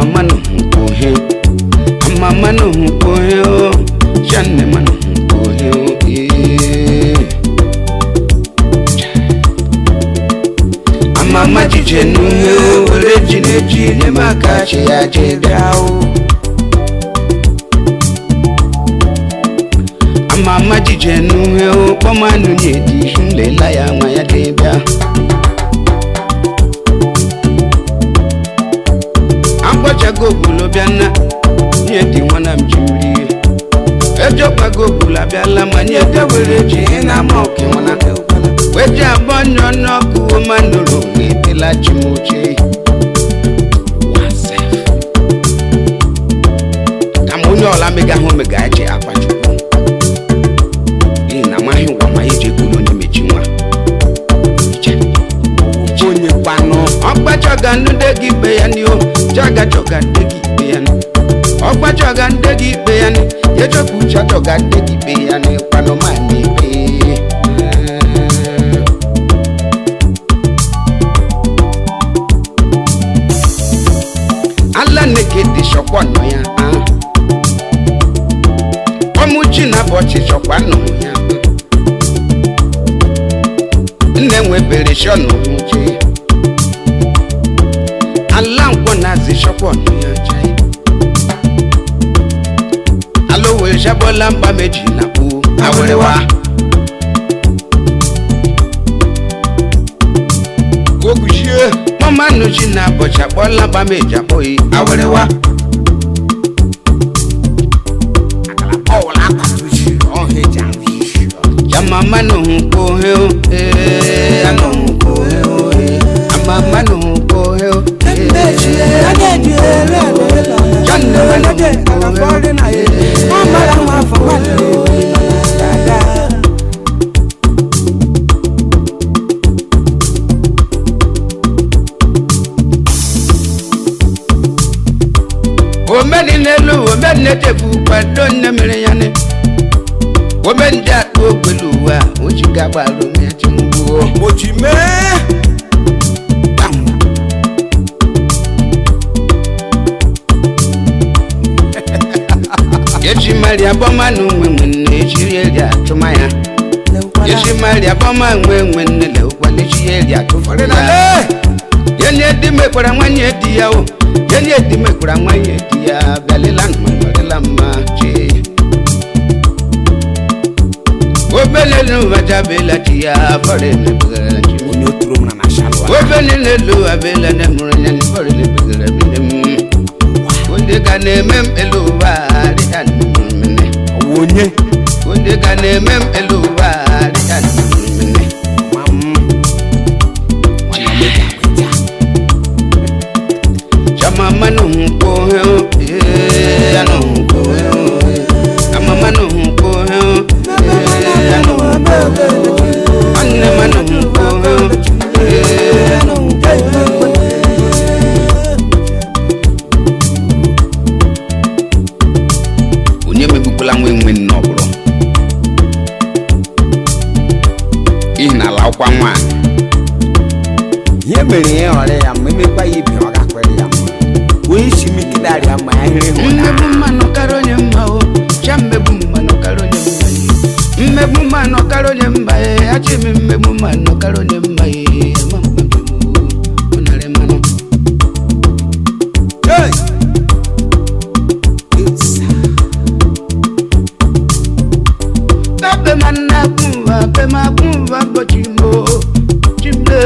manu kohe manu kohe janne manu kohe mama jijenu ole jineji ne makachi ya jedao mama jijenu pomanu nyedi shunle la ya maya debia ambocha gobulo biana nyedi wana mjuri ejo pa gobula biala manye dewere ji na moke wana weja bonyo no ku manuru la chimuche wasef kamonyo la mega ho mega aje apachuku ina mahi wa maije kuno ni mechinwa onye pano ogbachoga ndegi be yani o jaga choga ndegi be yani ogbachoga ndegi be yani yechoku choga ndegi be yani pano mani be negede shokwa no ya omuji na bochi shokwa no ya nnewe bere shono muji ala nko na zi shokwa no ya jai alo we jabola mba meji na bu awerewa gogushie mama no ji na bocha bola ba meja boy awerewa akala ola kwatuji on heja mama no ko he ano ko he mama no ko he janne mama na ye mama la ma fa omeni nelu omeni netefu kwado nemere yane omeni da ogbeluwa ojiga balo mi atimbo ojime yeji maria boma nu nwenwe ejiri eri atumaya yeji maria boma nwenwe le okwale ejiri eri atufọrela yeni edime kwara nwanye di ya o yeni edime kwara nwanye di ya bialela nmarela mache obelelu vajabela di ya fore ne bigara ji onyo turo mna na shalwa obelelu abela ne muranya ni fore ne bigara binem onde ka ne mem eluwa ri an mene wonye onde ka ne mem eluwa ri an mene mama no ko he ano ko he mama no ko he ano anne manu ko he ano unye mebukula nwenwe nnoburo ina la kwa nwa ye mere ore ya mmekwa yibi oga kwere ya we shimi kidari ama ya hire ho na mmebumano karonye mbawo chambebumano karonye mbaye mmebumano karonye mbaye achimi mmebumano karonye mbaye mambebu onale mano hey tabe manna kuva pe makuva bochimbo chimbe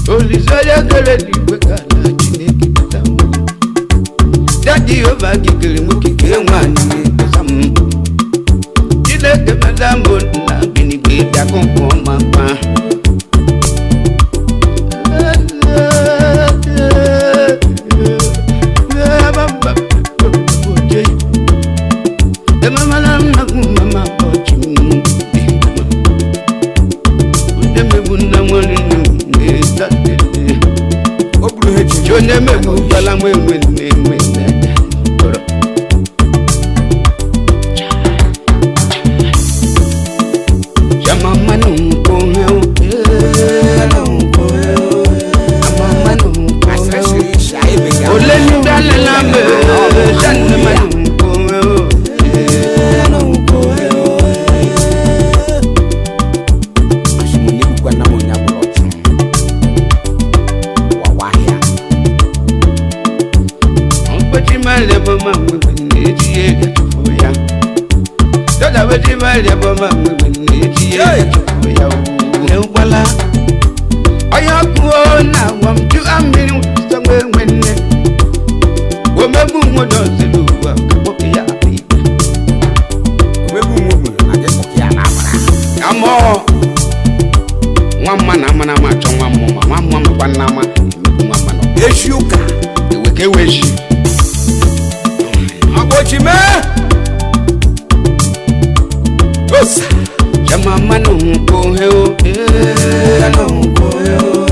Olizoya kele diwe kala chineki batamu Dadi ova gigiri mukike mwani besamu Chileke madambo na bini bida konko mapa Mama no mare boma mwene tiye gatufu ya Doda wedi mare boma mwene tiye gatufu ya Neukwala Ayakuo na wamtu aminu sangwe mwene Wamebu mwono ziluwa kapoki ya api Wamebu mwono agepoki ya namara Amo Mwamana mana macho mwamama kwa nama Mwamana Eshuka Eweke weshi Mabochi me Osa Jama manu mko heo Manu mko heo